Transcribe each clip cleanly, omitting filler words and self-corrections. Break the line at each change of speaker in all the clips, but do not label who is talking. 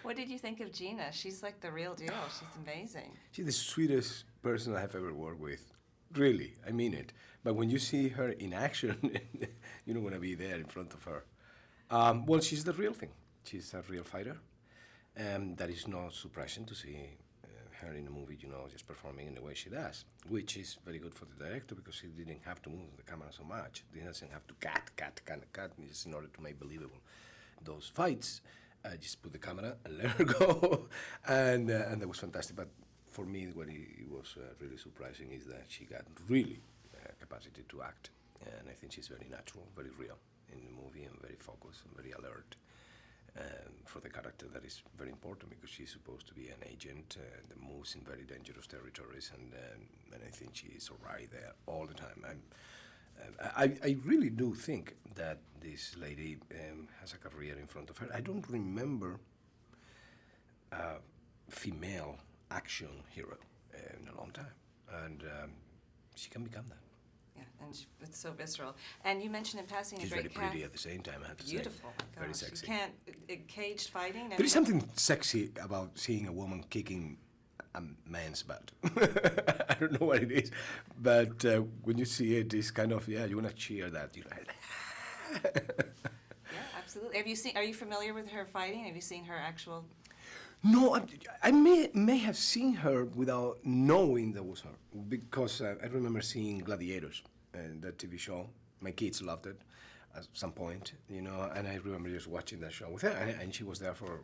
What did you think of Gina? She's like the real deal. She's amazing.
She's the sweetest person I have ever worked with. Really, I mean it. But when you see her in action, you don't want to be there in front of her. Well, she's the real thing. She's a real fighter. That is not surprising to see her in a movie, just performing in the way she does, which is very good for the director because she didn't have to move the camera so much. He doesn't have to cut, just in order to make believable those fights. Just put the camera and let her go, and that was fantastic. But for me, what it was really surprising is that she got really capacity to act, and I think she's very natural, very real in the movie, and very focused and very alert. For the character, that is very important because she's supposed to be an agent that moves in very dangerous territories, and I think she is right there all the time. I really do think that this lady has a career in front of her. I don't remember a female action hero in a long time, and she can become that.
Yeah, and it's so visceral. And you mentioned in passing
She's
a great
very pretty at the same time, I have to say.
Beautiful.
Very sexy.
You can't, caged fighting.
There is something sexy about seeing a woman kicking a man's butt. I don't know what it is, but when you see it, it's kind of, you want to cheer that. You're like,
Yeah, absolutely. Are you familiar with her fighting? Have you seen her actual?
No, I may have seen her without knowing that was her, because I remember seeing Gladiators, that TV show. My kids loved it at some point, and I remember just watching that show with her, and she was there for,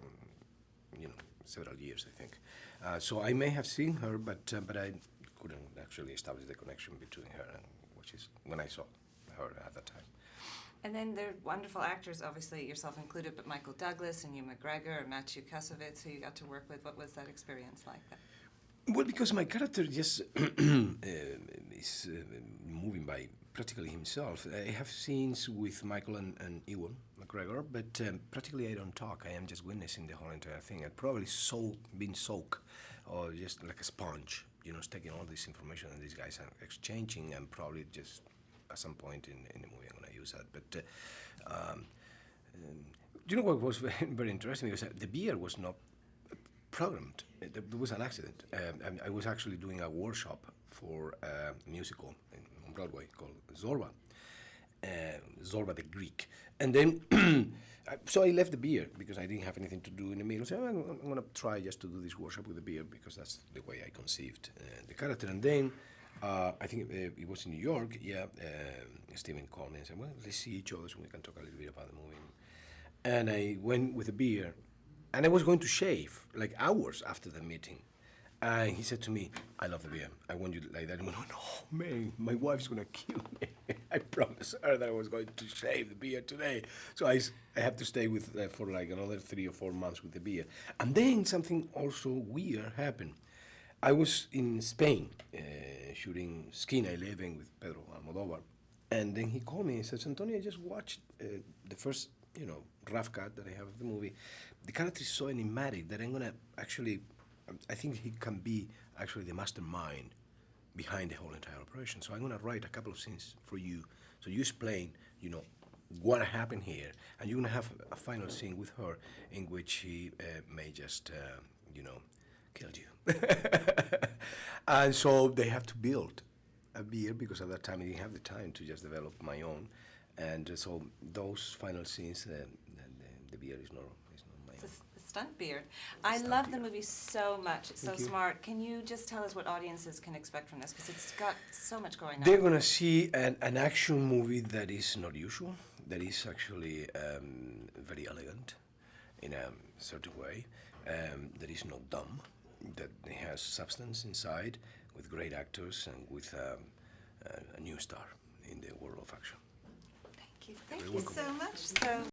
several years, I think. So I may have seen her, but I couldn't actually establish the connection between her and when I saw her at that time.
And then there are wonderful actors, obviously yourself included, but Michael Douglas and Ewan McGregor and Matthew Kasovitz, who you got to work with. What was that experience like?
Well, because my character just is moving by practically himself. I have scenes with Michael and Ewan McGregor, but practically I don't talk. I am just witnessing the whole entire thing. I'd probably been soaked, or just like a sponge, taking all this information that these guys are exchanging, and probably just at some point in the movie I'm going to use that. But you know what was very interesting? Because the beer was not programmed. There was an accident. I was actually doing a workshop for a musical on Broadway called Zorba. Zorba the Greek. And then, so I left the beer because I didn't have anything to do in the middle. So I'm going to try just to do this workshop with the beer because that's the way I conceived the character. And then, I think it was in New York, Steven called me and said, well, let's see each other so we can talk a little bit about the movie. And I went with a beer, and I was going to shave, like hours after the meeting. And he said to me, I love the beer. I want you like that. And I went, oh man, my wife's going to kill me. I promised her that I was going to shave the beer today. So I have to stay with for like another 3 or 4 months with the beer. And then something also weird happened. I was in Spain shooting Skin I Living with Pedro Almodovar. And then he called me and says, Antonio, I just watched the first, rough cut that I have of the movie. The character is so enigmatic that I'm going to actually, I think he can be actually the mastermind behind the whole entire operation. So I'm going to write a couple of scenes for you. So you explain, what happened here. And you're going to have a final scene with her in which he may just, killed you. And so they have to build a beer because at that time I didn't have the time to just develop my own. And so those final scenes, the beer is not my own.
It's a stunt beard. I love the movie so much. It's so smart. Can you just tell us what audiences can expect from this? Because it's got so much going on.
They're going to see an action movie that is not usual, that is actually very elegant in a certain way, that is not dumb, that has substance inside, with great actors and with a new star in the world of action.
Thank you so much.